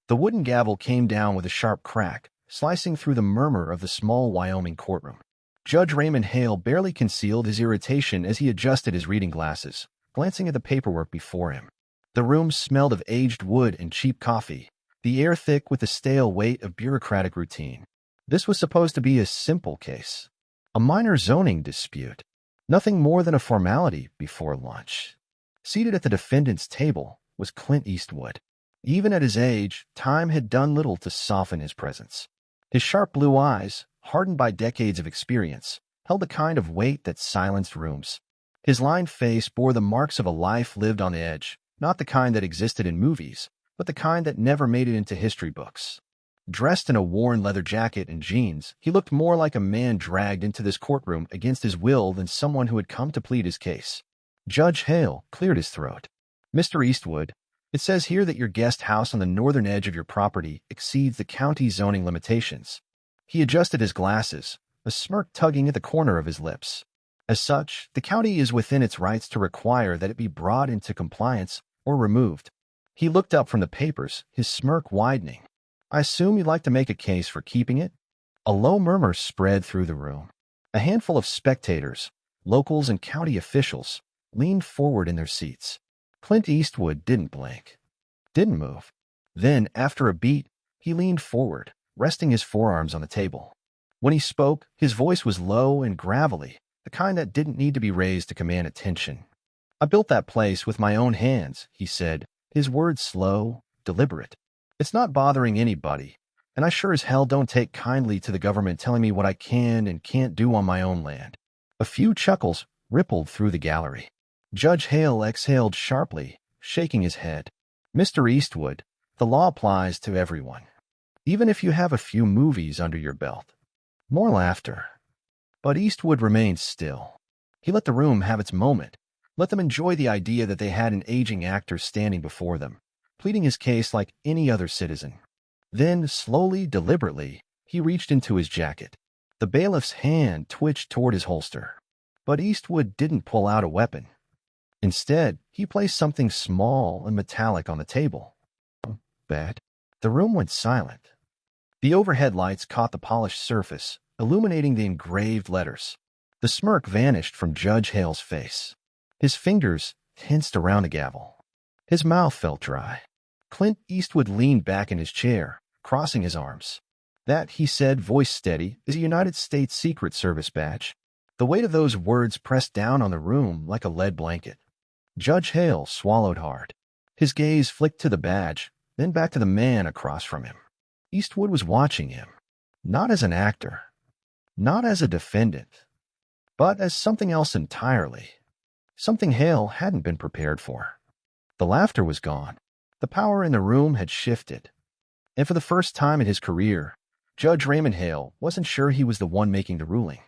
The wooden gavel came down with a sharp crack, slicing through the murmur of the small Wyoming courtroom. Judge Raymond Hale barely concealed his irritation as he adjusted his reading glasses, glancing at the paperwork before him. The room smelled of aged wood and cheap coffee, the air thick with the stale weight of bureaucratic routine. This was supposed to be a simple case, a minor zoning dispute, nothing more than a formality before lunch. Seated at the defendant's table was Clint Eastwood. Even at his age, time had done little to soften his presence. His sharp blue eyes, hardened by decades of experience, held a kind of weight that silenced rooms. His lined face bore the marks of a life lived on edge, not the kind that existed in movies, but the kind that never made it into history books. Dressed in a worn leather jacket and jeans, he looked more like a man dragged into this courtroom against his will than someone who had come to plead his case. Judge Hale cleared his throat. "Mr. Eastwood, it says here that your guest house on the northern edge of your property exceeds the county zoning limitations." He adjusted his glasses, a smirk tugging at the corner of his lips. As such, the county is within its rights to require that it be brought into compliance or removed. He looked up from the papers, his smirk widening. "I assume you'd like to make a case for keeping it?" A low murmur spread through the room. A handful of spectators, locals and county officials, leaned forward in their seats. Clint Eastwood didn't blink, didn't move. Then, after a beat, he leaned forward, resting his forearms on the table. When he spoke, his voice was low and gravelly, the kind that didn't need to be raised to command attention. "I built that place with my own hands," he said, his words slow, deliberate. "It's not bothering anybody, and I sure as hell don't take kindly to the government telling me what I can and can't do on my own land." A few chuckles rippled through the gallery. Judge Hale exhaled sharply, shaking his head. "Mr. Eastwood, the law applies to everyone, even if you have a few movies under your belt." More laughter. But Eastwood remained still. He let the room have its moment, let them enjoy the idea that they had an aging actor standing before them, pleading his case like any other citizen. Then, slowly, deliberately, he reached into his jacket. The bailiff's hand twitched toward his holster. But Eastwood didn't pull out a weapon. Instead, he placed something small and metallic on the table. "Bad." The room went silent. The overhead lights caught the polished surface, illuminating the engraved letters. The smirk vanished from Judge Hale's face. His fingers tensed around the gavel. His mouth felt dry. Clint Eastwood leaned back in his chair, crossing his arms. "That," he said, voice steady, "is a United States Secret Service badge." The weight of those words pressed down on the room like a lead blanket. Judge Hale swallowed hard. His gaze flicked to the badge, then back to the man across from him. Eastwood was watching him, not as an actor, not as a defendant, but as something else entirely, something Hale hadn't been prepared for. The laughter was gone. The power in the room had shifted. And for the first time in his career, Judge Raymond Hale wasn't sure he was the one making the ruling.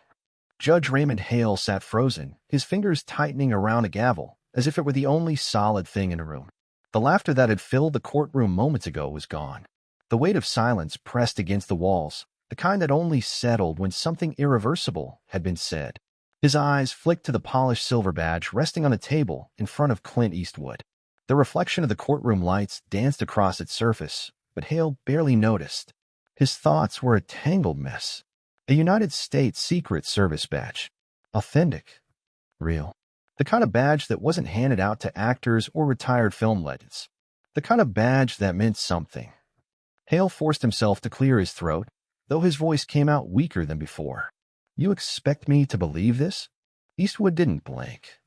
Judge Raymond Hale sat frozen, his fingers tightening around a gavel, as if it were the only solid thing in the room. The laughter that had filled the courtroom moments ago was gone. The weight of silence pressed against the walls, the kind that only settled when something irreversible had been said. His eyes flicked to the polished silver badge resting on the table in front of Clint Eastwood. The reflection of the courtroom lights danced across its surface, but Hale barely noticed. His thoughts were a tangled mess. A United States Secret Service badge. Authentic. Real. The kind of badge that wasn't handed out to actors or retired film legends. The kind of badge that meant something. Hale forced himself to clear his throat, though his voice came out weaker than before. "You expect me to believe this?" Eastwood didn't blink.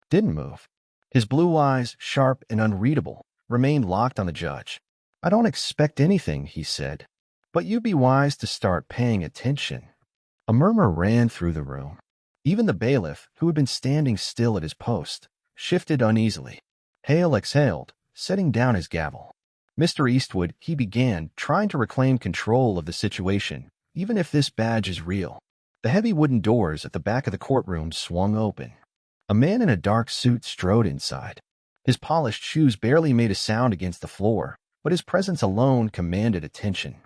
Didn't move. His blue eyes, sharp and unreadable, remained locked on the judge. "I don't expect anything," he said. "But you'd be wise to start paying attention." A murmur ran through the room. Even the bailiff, who had been standing still at his post, shifted uneasily. Hale exhaled, setting down his gavel. "Mr. Eastwood," he began, trying to reclaim control of the situation, "even if this badge is real." The heavy wooden doors at the back of the courtroom swung open. A man in a dark suit strode inside. His polished shoes barely made a sound against the floor, but his presence alone commanded attention.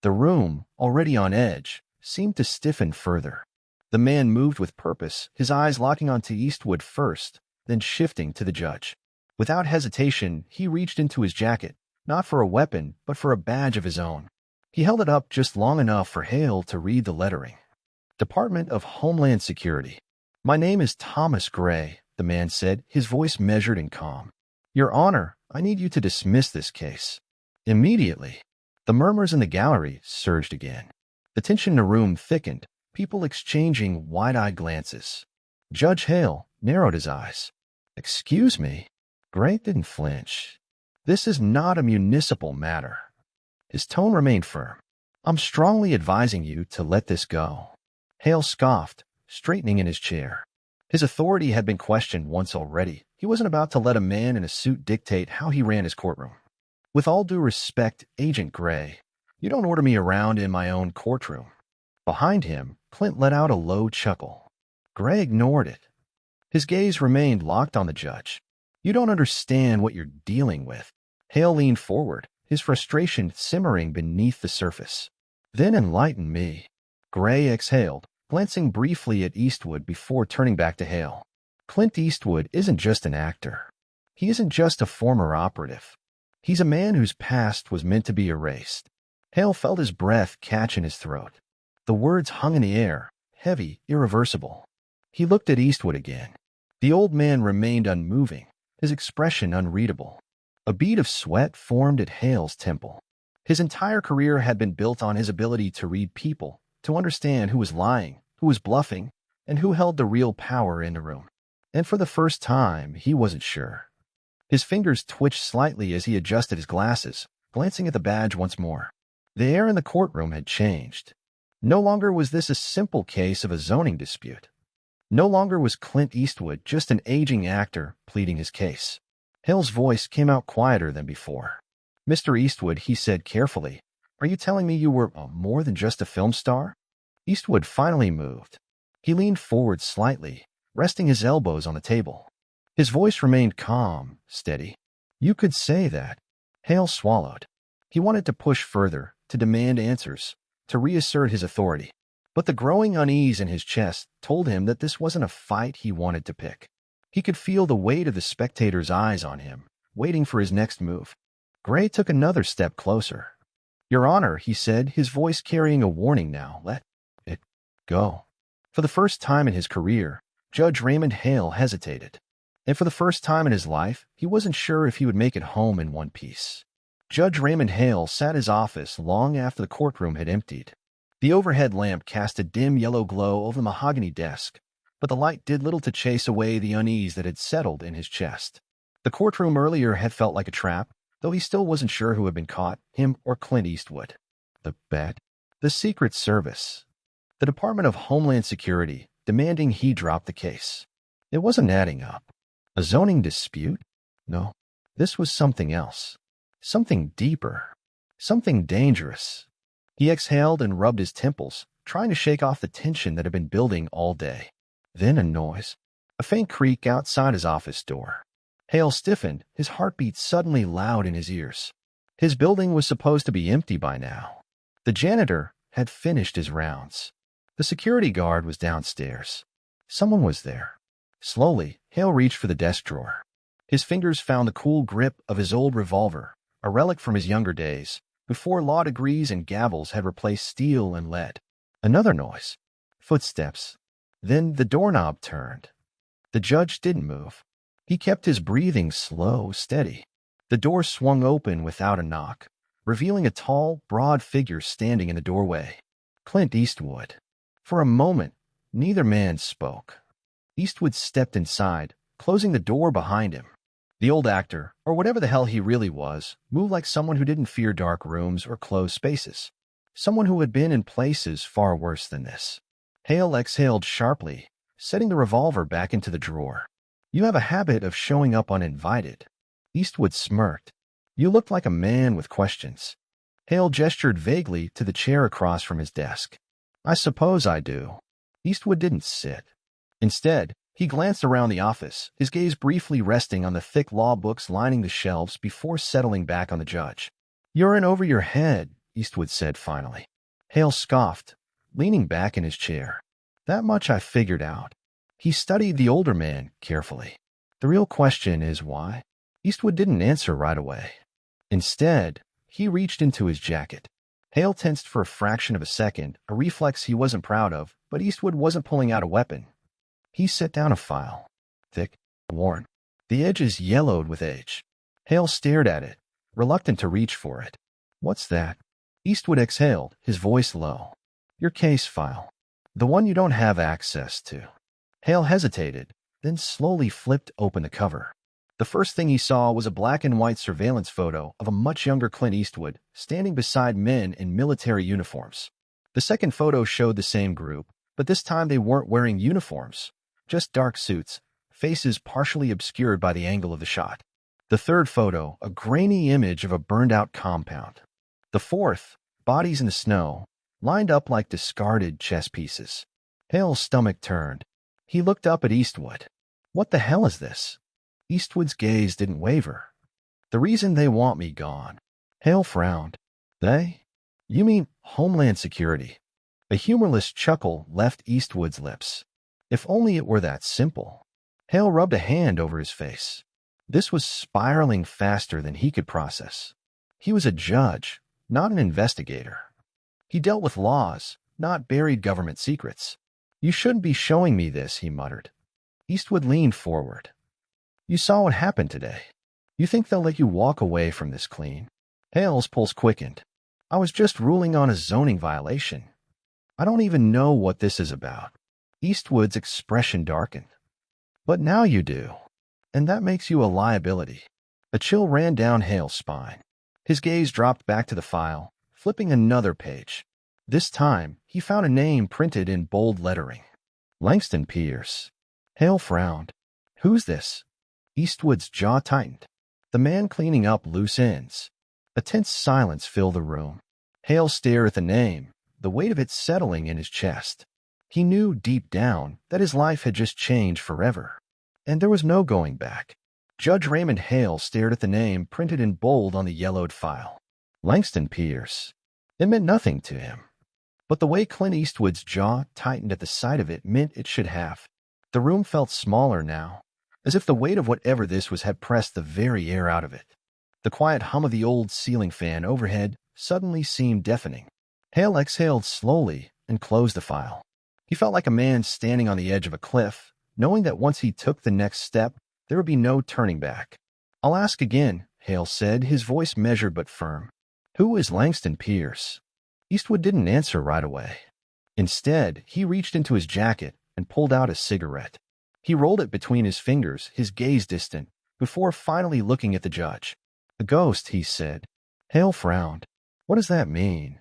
The room, already on edge, seemed to stiffen further. The man moved with purpose, his eyes locking onto Eastwood first, then shifting to the judge. Without hesitation, he reached into his jacket, not for a weapon, but for a badge of his own. He held it up just long enough for Hale to read the lettering. Department of Homeland Security. My name is Thomas Gray, the man said, his voice measured and calm. Your Honor, I need you to dismiss this case. Immediately. The murmurs in the gallery surged again. The tension in the room thickened, people exchanging wide-eyed glances. Judge Hale narrowed his eyes. Excuse me? Gray didn't flinch. This is not a municipal matter. His tone remained firm. I'm strongly advising you to let this go. Hale scoffed, straightening in his chair. His authority had been questioned once already. He wasn't about to let a man in a suit dictate how he ran his courtroom. With all due respect, Agent Gray, you don't order me around in my own courtroom. Behind him, Clint let out a low chuckle. Gray ignored it. His gaze remained locked on the judge. You don't understand what you're dealing with. Hale leaned forward, his frustration simmering beneath the surface. Then enlighten me. Gray exhaled, glancing briefly at Eastwood before turning back to Hale. Clint Eastwood isn't just an actor. He isn't just a former operative. He's a man whose past was meant to be erased. Hale felt his breath catch in his throat. The words hung in the air, heavy, irreversible. He looked at Eastwood again. The old man remained unmoving, his expression unreadable. A bead of sweat formed at Hale's temple. His entire career had been built on his ability to read people, to understand who was lying, who was bluffing, and who held the real power in the room. And for the first time, he wasn't sure. His fingers twitched slightly as he adjusted his glasses, glancing at the badge once more. The air in the courtroom had changed. No longer was this a simple case of a zoning dispute. No longer was Clint Eastwood just an aging actor pleading his case. Hale's voice came out quieter than before. Mr. Eastwood, he said carefully, are you telling me you were more than just a film star? Eastwood finally moved. He leaned forward slightly, resting his elbows on the table. His voice remained calm, steady. You could say that. Hale swallowed. He wanted to push further, to demand answers, to reassert his authority. But the growing unease in his chest told him that this wasn't a fight he wanted to pick. He could feel the weight of the spectators' eyes on him, waiting for his next move. Gray took another step closer. Your Honor, he said, his voice carrying a warning now. Let it go. For the first time in his career, Judge Raymond Hale hesitated. And for the first time in his life, he wasn't sure if he would make it home in one piece. Judge Raymond Hale sat in his office long after the courtroom had emptied. The overhead lamp cast a dim yellow glow over the mahogany desk, but the light did little to chase away the unease that had settled in his chest. The courtroom earlier had felt like a trap, though he still wasn't sure who had been caught, him or Clint Eastwood. The bet? The Secret Service. The Department of Homeland Security, demanding he drop the case. It wasn't adding up. A zoning dispute? No. This was something else. Something deeper. Something dangerous. He exhaled and rubbed his temples, trying to shake off the tension that had been building all day. Then a noise. A faint creak outside his office door. Hale stiffened, his heartbeat suddenly loud in his ears. His building was supposed to be empty by now. The janitor had finished his rounds. The security guard was downstairs. Someone was there. Slowly, Hale reached for the desk drawer. His fingers found the cool grip of his old revolver, a relic from his younger days, before law degrees and gavels had replaced steel and lead. Another noise. Footsteps. Then the doorknob turned. The judge didn't move. He kept his breathing slow, steady. The door swung open without a knock, revealing a tall, broad figure standing in the doorway. Clint Eastwood. For a moment, neither man spoke. Eastwood stepped inside, closing the door behind him. The old actor, or whatever the hell he really was, moved like someone who didn't fear dark rooms or closed spaces. Someone who had been in places far worse than this. Hale exhaled sharply, setting the revolver back into the drawer. You have a habit of showing up uninvited. Eastwood smirked. You looked like a man with questions. Hale gestured vaguely to the chair across from his desk. I suppose I do. Eastwood didn't sit. Instead, he glanced around the office, his gaze briefly resting on the thick law books lining the shelves before settling back on the judge. You're in over your head, Eastwood said finally. Hale scoffed, leaning back in his chair. That much I figured out. He studied the older man carefully. The real question is why? Eastwood didn't answer right away. Instead, he reached into his jacket. Hale tensed for a fraction of a second, a reflex he wasn't proud of, but Eastwood wasn't pulling out a weapon. He set down a file. Thick, worn. The edges yellowed with age. Hale stared at it, reluctant to reach for it. What's that? Eastwood exhaled, his voice low. Your case file. The one you don't have access to. Hale hesitated, then slowly flipped open the cover. The first thing he saw was a black and white surveillance photo of a much younger Clint Eastwood standing beside men in military uniforms. The second photo showed the same group, but this time they weren't wearing uniforms, just dark suits, faces partially obscured by the angle of the shot. The third photo, a grainy image of a burned-out compound. The fourth, bodies in the snow, lined up like discarded chess pieces. Hale's stomach turned. He looked up at Eastwood. What the hell is this? Eastwood's gaze didn't waver. The reason they want me gone. Hale frowned. They? You mean Homeland Security? A humorless chuckle left Eastwood's lips. If only it were that simple. Hale rubbed a hand over his face. This was spiraling faster than he could process. He was a judge, not an investigator. He dealt with laws, not buried government secrets. You shouldn't be showing me this, he muttered. Eastwood leaned forward. You saw what happened today. You think they'll let you walk away from this clean? Hale's pulse quickened. I was just ruling on a zoning violation. I don't even know what this is about. Eastwood's expression darkened. But now you do. And that makes you a liability. A chill ran down Hale's spine. His gaze dropped back to the file, flipping another page. This time, he found a name printed in bold lettering. Langston Pierce. Hale frowned. Who's this? Eastwood's jaw tightened. The man cleaning up loose ends. A tense silence filled the room. Hale stared at the name, the weight of it settling in his chest. He knew deep down that his life had just changed forever. And there was no going back. Judge Raymond Hale stared at the name printed in bold on the yellowed file. Langston Pierce. It meant nothing to him. But the way Clint Eastwood's jaw tightened at the sight of it meant it should have. The room felt smaller now, as if the weight of whatever this was had pressed the very air out of it. The quiet hum of the old ceiling fan overhead suddenly seemed deafening. Hale exhaled slowly and closed the file. He felt like a man standing on the edge of a cliff, knowing that once he took the next step, there would be no turning back. I'll ask again, Hale said, his voice measured but firm. Who is Langston Pierce? Eastwood didn't answer right away. Instead, he reached into his jacket and pulled out a cigarette. He rolled it between his fingers, his gaze distant, before finally looking at the judge. A ghost, he said. Hale frowned. What does that mean?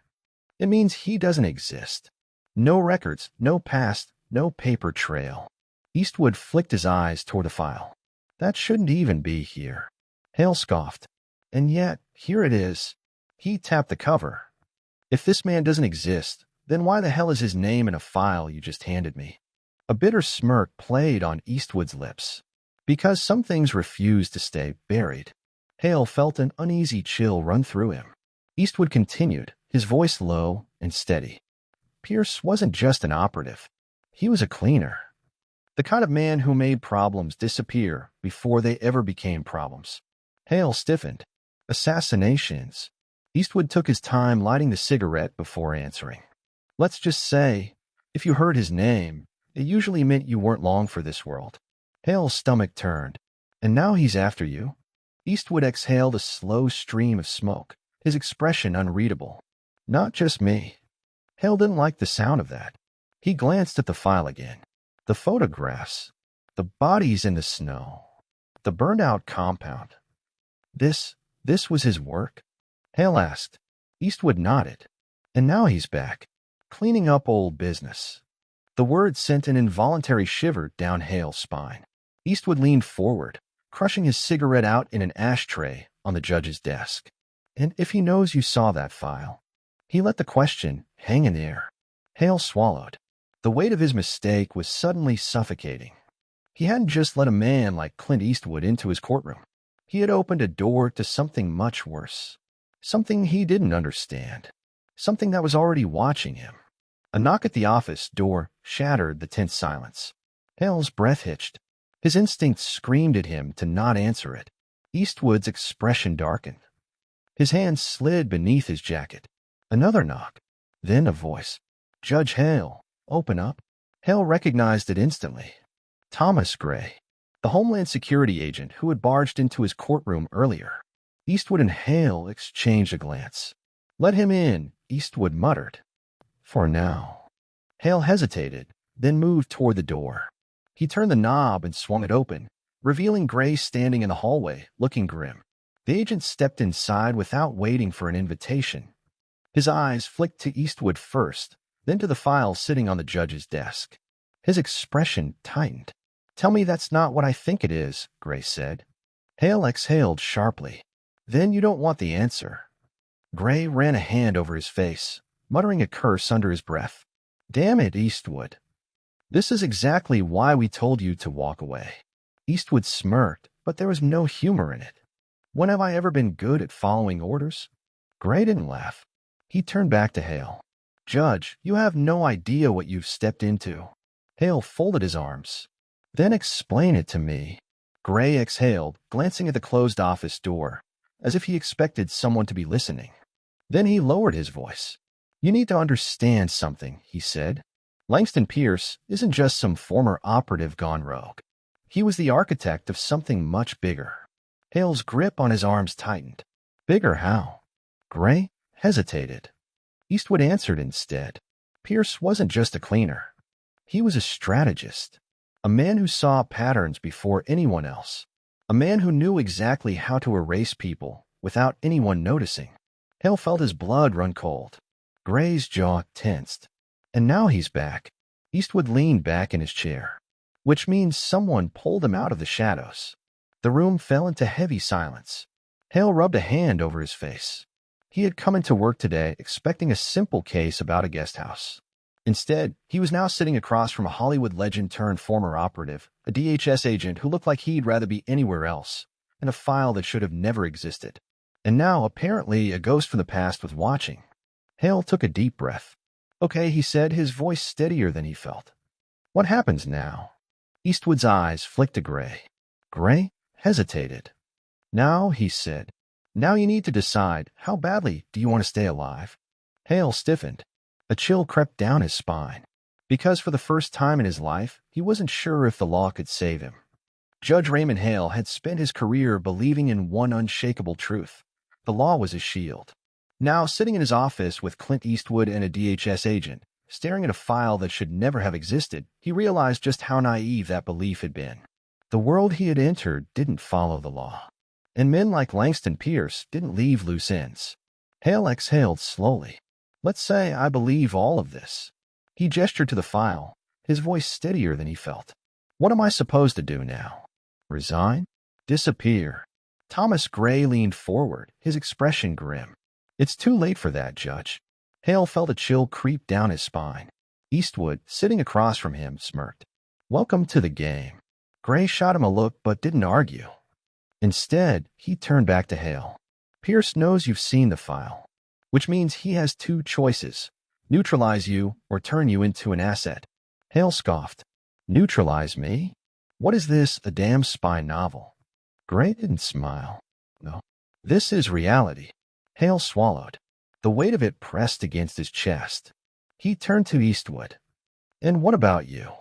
It means he doesn't exist. No records, no past, no paper trail. Eastwood flicked his eyes toward the file. That shouldn't even be here. Hale scoffed. And yet, here it is. He tapped the cover. If this man doesn't exist, then why the hell is his name in a file you just handed me? A bitter smirk played on Eastwood's lips. Because some things refuse to stay buried. Hale felt an uneasy chill run through him. Eastwood continued, his voice low and steady. Pierce wasn't just an operative. He was a cleaner. The kind of man who made problems disappear before they ever became problems. Hale stiffened. Assassinations. Eastwood took his time lighting the cigarette before answering. Let's just say, if you heard his name, it usually meant you weren't long for this world. Hale's stomach turned. And now he's after you? Eastwood exhaled a slow stream of smoke, his expression unreadable. Not just me. Hale didn't like the sound of that. He glanced at the file again. The photographs. The bodies in the snow. The burned-out compound. This was his work? Hale asked. Eastwood nodded. And now he's back, cleaning up old business. The word sent an involuntary shiver down Hale's spine. Eastwood leaned forward, crushing his cigarette out in an ashtray on the judge's desk. And if he knows you saw that file? He let the question hang in the air. Hale swallowed. The weight of his mistake was suddenly suffocating. He hadn't just let a man like Clint Eastwood into his courtroom. He had opened a door to something much worse. Something he didn't understand. Something that was already watching him. A knock at the office door shattered the tense silence. Hale's breath hitched. His instincts screamed at him to not answer it. Eastwood's expression darkened. His hand slid beneath his jacket. Another knock. Then a voice. "Judge Hale, open up." Hale recognized it instantly. Thomas Gray, the Homeland Security agent who had barged into his courtroom earlier. Eastwood and Hale exchanged a glance. "Let him in," Eastwood muttered. "For now." Hale hesitated, then moved toward the door. He turned the knob and swung it open, revealing Gray standing in the hallway, looking grim. The agent stepped inside without waiting for an invitation. His eyes flicked to Eastwood first, then to the file sitting on the judge's desk. His expression tightened. "Tell me that's not what I think it is," Gray said. Hale exhaled sharply. "Then you don't want the answer." Gray ran a hand over his face, muttering a curse under his breath. "Damn it, Eastwood. This is exactly why we told you to walk away." Eastwood smirked, but there was no humor in it. "When have I ever been good at following orders?" Gray didn't laugh. He turned back to Hale. "Judge, you have no idea what you've stepped into." Hale folded his arms. "Then explain it to me." Gray exhaled, glancing at the closed office door, as if he expected someone to be listening. Then he lowered his voice. "You need to understand something," he said. "Langston Pierce isn't just some former operative gone rogue. He was the architect of something much bigger." Hale's grip on his arms tightened. "Bigger how?" Gray hesitated. Eastwood answered instead. "Pierce wasn't just a cleaner. He was a strategist, a man who saw patterns before anyone else, a man who knew exactly how to erase people without anyone noticing." Hale felt his blood run cold. Gray's jaw tensed. "And now he's back." Eastwood leaned back in his chair. "Which means someone pulled him out of the shadows." The room fell into heavy silence. Hale rubbed a hand over his face. He had come into work today expecting a simple case about a guest house. Instead, he was now sitting across from a Hollywood legend turned former operative, a DHS agent who looked like he'd rather be anywhere else, and a file that should have never existed. And now, apparently, a ghost from the past was watching. Hale took a deep breath. "Okay," he said, his voice steadier than he felt. "What happens now?" Eastwood's eyes flicked to Gray. Gray hesitated. "Now," he said, "now you need to decide, how badly do you want to stay alive?" Hale stiffened. A chill crept down his spine. Because for the first time in his life, he wasn't sure if the law could save him. Judge Raymond Hale had spent his career believing in one unshakable truth. The law was his shield. Now, sitting in his office with Clint Eastwood and a DHS agent, staring at a file that should never have existed, he realized just how naive that belief had been. The world he had entered didn't follow the law. And men like Langston Pierce didn't leave loose ends. Hale exhaled slowly. "Let's say I believe all of this." He gestured to the file, his voice steadier than he felt. "What am I supposed to do now? Resign? Disappear?" Thomas Gray leaned forward, his expression grim. "It's too late for that, Judge." Hale felt a chill creep down his spine. Eastwood, sitting across from him, smirked. "Welcome to the game." Gray shot him a look but didn't argue. Instead, he turned back to Hale. "Pierce knows you've seen the file, which means he has two choices: neutralize you or turn you into an asset." Hale scoffed. "Neutralize me? What is this, a damn spy novel?" Gray didn't smile. "No. This is reality." Hale swallowed. The weight of it pressed against his chest. He turned to Eastwood. "And what about you?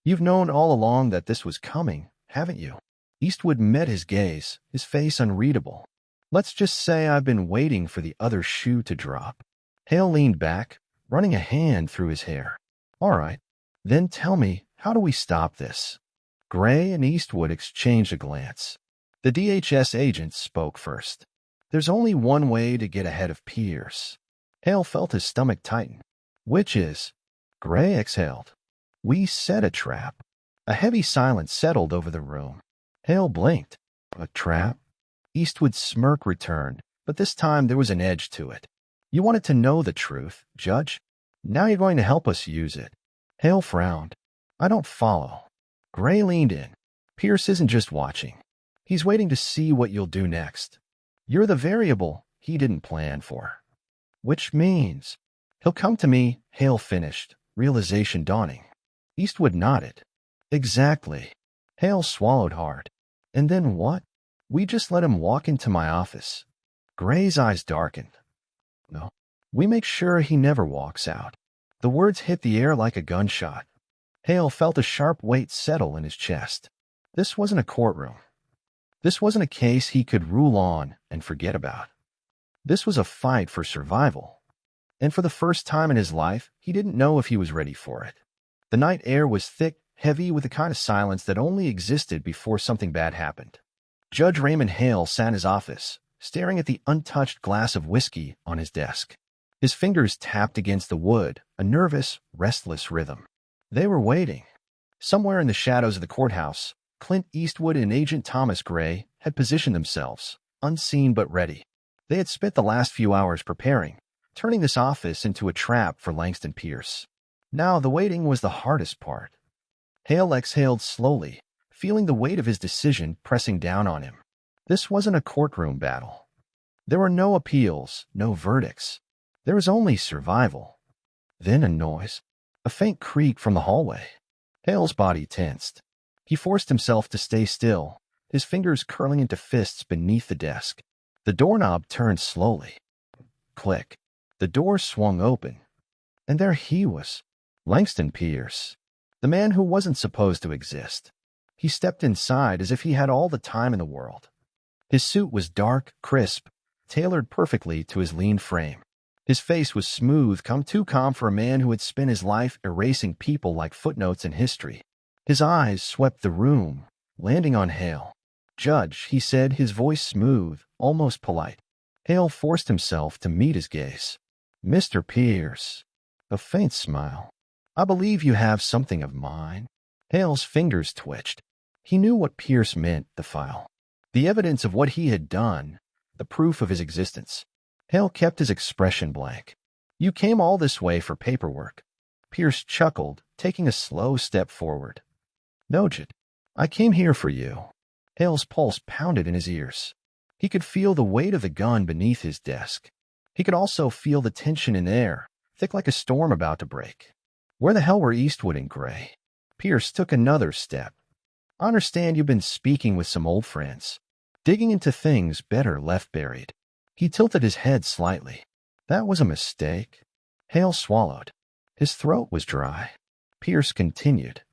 You've known all along that this was coming, haven't you?" Eastwood met his gaze, his face unreadable. "Let's just say I've been waiting for the other shoe to drop." Hale leaned back, running a hand through his hair. "All right. Then tell me, how do we stop this?" Gray and Eastwood exchanged a glance. The DHS agent spoke first. "There's only one way to get ahead of Pierce." Hale felt his stomach tighten. "Which is?" Gray exhaled. "We set a trap." A heavy silence settled over the room. Hale blinked. "A trap?" Eastwood's smirk returned, but this time there was an edge to it. "You wanted to know the truth, Judge. Now you're going to help us use it." Hale frowned. "I don't follow." Gray leaned in. "Pierce isn't just watching. He's waiting to see what you'll do next. You're the variable he didn't plan for." "Which means?" "He'll come to me," Hale finished, realization dawning. Eastwood nodded. "Exactly." Hale swallowed hard. "And then what?" "We just let him walk into my office. Gray's eyes darkened. No. We make sure he never walks out. The words hit the air like a gunshot. Hale felt a sharp weight settle in his chest. This wasn't a courtroom. This wasn't a case he could rule on and forget about. This was a fight for survival. And for the first time in his life, he didn't know if he was ready for it. The night air was thick, heavy with the kind of silence that only existed before something bad happened. Judge Raymond Hale sat in his office, staring at the untouched glass of whiskey on his desk. His fingers tapped against the wood, a nervous, restless rhythm. They were waiting. Somewhere in the shadows of the courthouse, Clint Eastwood and Agent Thomas Gray had positioned themselves, unseen but ready. They had spent the last few hours preparing, turning this office into a trap for Langston Pierce. Now the waiting was the hardest part. Hale exhaled slowly, feeling the weight of his decision pressing down on him. This wasn't a courtroom battle. There were no appeals, no verdicts. There was only survival. Then a noise. A faint creak from the hallway. Hale's body tensed. He forced himself to stay still, his fingers curling into fists beneath the desk. The doorknob turned slowly. Click. The door swung open. And there he was, Langston Pierce, the man who wasn't supposed to exist. He stepped inside as if he had all the time in the world. His suit was dark, crisp, tailored perfectly to his lean frame. His face was smooth, too calm for a man who had spent his life erasing people like footnotes in history. His eyes swept the room, landing on Hale. "Judge," he said, his voice smooth, almost polite. Hale forced himself to meet his gaze. "Mr. Pierce." A faint smile. "I believe you have something of mine." Hale's fingers twitched. He knew what Pierce meant, the file. The evidence of what he had done, the proof of his existence. Hale kept his expression blank. "You came all this way for paperwork." Pierce chuckled, taking a slow step forward. "No, Jed, I came here for you." Hale's pulse pounded in his ears. He could feel the weight of the gun beneath his desk. He could also feel the tension in the air, thick like a storm about to break. Where the hell were Eastwood and Gray? Pierce took another step. "I understand you've been speaking with some old friends, digging into things better left buried." He tilted his head slightly. "That was a mistake." Hale swallowed. His throat was dry. Pierce continued.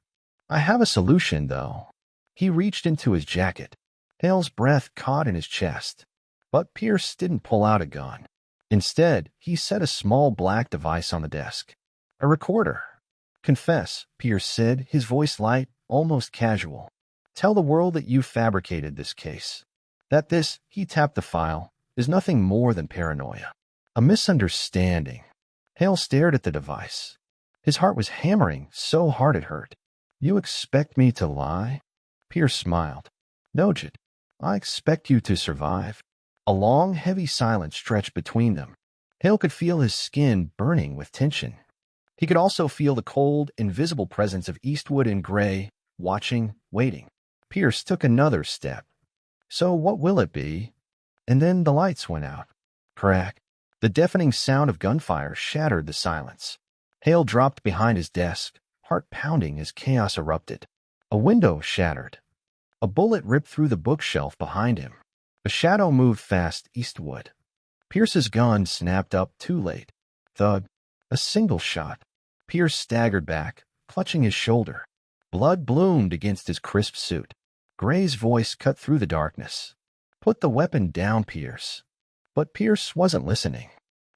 "I have a solution, though." He reached into his jacket. Hale's breath caught in his chest. But Pierce didn't pull out a gun. Instead, he set a small black device on the desk. "A recorder." "Confess," Pierce said, his voice light, almost casual. "Tell the world that you fabricated this case. That this," he tapped the file, "is nothing more than paranoia. A misunderstanding." Hale stared at the device. His heart was hammering so hard it hurt. "You expect me to lie?" Pierce smiled. "No, Jed. I expect you to survive." A long, heavy silence stretched between them. Hale could feel his skin burning with tension. He could also feel the cold, invisible presence of Eastwood and Gray, watching, waiting. Pierce took another step. "So what will it be?" And then the lights went out. Crack. The deafening sound of gunfire shattered the silence. Hale dropped behind his desk, heart pounding as chaos erupted. A window shattered. A bullet ripped through the bookshelf behind him. A shadow moved past Eastwood. Pierce's gun snapped up too late. Thud. A single shot. Pierce staggered back, clutching his shoulder. Blood bloomed against his crisp suit. Gray's voice cut through the darkness. "Put the weapon down, Pierce." But Pierce wasn't listening.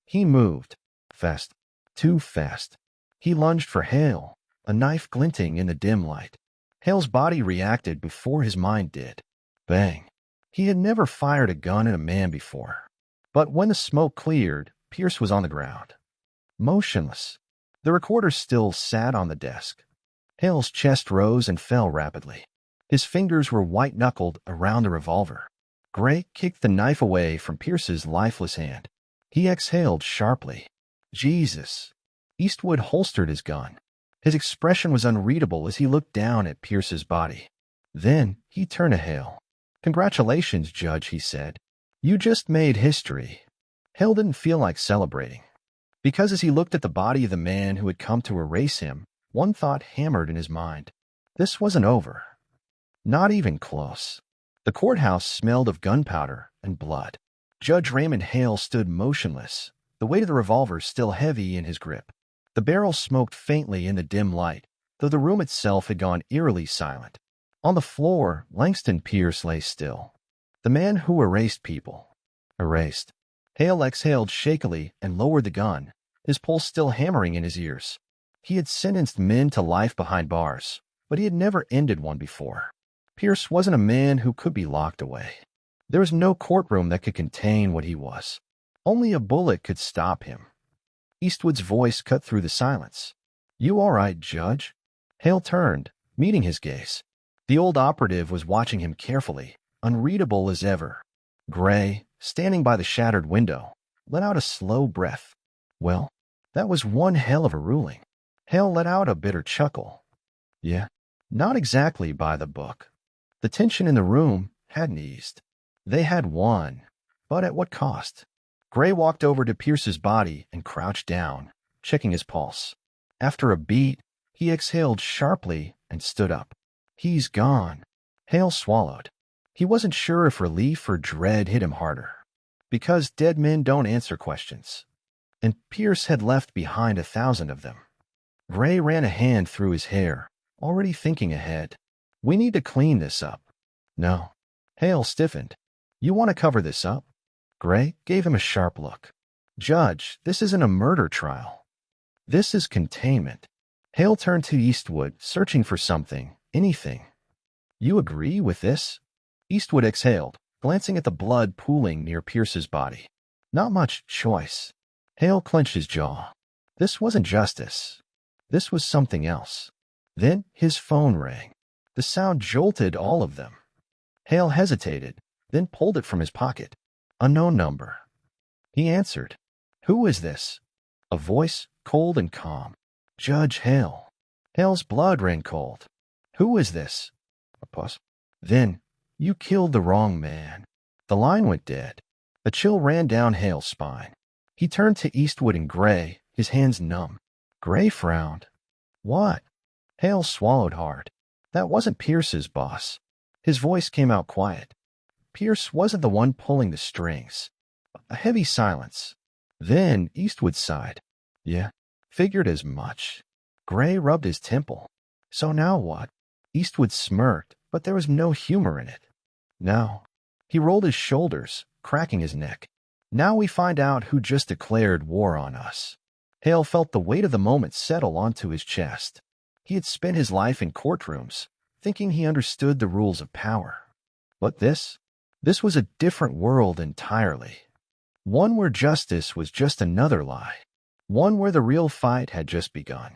He moved. Fast. Too fast. He lunged for Hale, a knife glinting in the dim light. Hale's body reacted before his mind did. Bang. He had never fired a gun at a man before. But when the smoke cleared, Pierce was on the ground. Motionless. The recorder still sat on the desk. Hale's chest rose and fell rapidly. His fingers were white-knuckled around the revolver. Gray kicked the knife away from Pierce's lifeless hand. He exhaled sharply. "Jesus." Eastwood holstered his gun. His expression was unreadable as he looked down at Pierce's body. Then he turned to Hale. "Congratulations, Judge," he said. "You just made history." Hale didn't feel like celebrating. Because as he looked at the body of the man who had come to erase him, one thought hammered in his mind. This wasn't over. Not even close. The courthouse smelled of gunpowder and blood. Judge Raymond Hale stood motionless, the weight of the revolver still heavy in his grip. The barrel smoked faintly in the dim light, though the room itself had gone eerily silent. On the floor, Langston Pierce lay still. The man who erased people. Erased. Hale exhaled shakily and lowered the gun, his pulse still hammering in his ears. He had sentenced men to life behind bars, but he had never ended one before. Pierce wasn't a man who could be locked away. There was no courtroom that could contain what he was. Only a bullet could stop him. Eastwood's voice cut through the silence. "You all right, Judge?" Hale turned, meeting his gaze. The old operative was watching him carefully, unreadable as ever. Gray, standing by the shattered window, let out a slow breath. Well, that was one hell of a ruling. Hale let out a bitter chuckle. Yeah, not exactly by the book. The tension in the room hadn't eased. They had won, but at what cost? Gray walked over to Pierce's body and crouched down, checking his pulse. After a beat, he exhaled sharply and stood up. He's gone. Hale swallowed. He wasn't sure if relief or dread hit him harder. Because dead men don't answer questions. And Pierce had left behind 1,000 of them. Gray ran a hand through his hair, already thinking ahead. We need to clean this up. No. Hale stiffened. You want to cover this up? Gray gave him a sharp look. Judge, this isn't a murder trial. This is containment. Hale turned to Eastwood, searching for something, anything. You agree with this? Eastwood exhaled, glancing at the blood pooling near Pierce's body. Not much choice. Hale clenched his jaw. This wasn't justice. This was something else. Then his phone rang. The sound jolted all of them. Hale hesitated, then pulled it from his pocket. Unknown number. He answered. Who is this? A voice, cold and calm. Judge Hale. Hale's blood ran cold. Who is this? A pause. Then, you killed the wrong man. The line went dead. A chill ran down Hale's spine. He turned to Eastwood and Gray, his hands numb. Gray frowned. What? Hale swallowed hard. That wasn't Pierce's boss. His voice came out quiet. Pierce wasn't the one pulling the strings. A heavy silence. Then Eastwood sighed. Yeah, figured as much. Gray rubbed his temple. So now what? Eastwood smirked, but there was no humor in it. Now, he rolled his shoulders, cracking his neck. Now we find out who just declared war on us. Hale felt the weight of the moment settle onto his chest. He had spent his life in courtrooms, thinking he understood the rules of power. But this was a different world entirely. One where justice was just another lie. One where the real fight had just begun.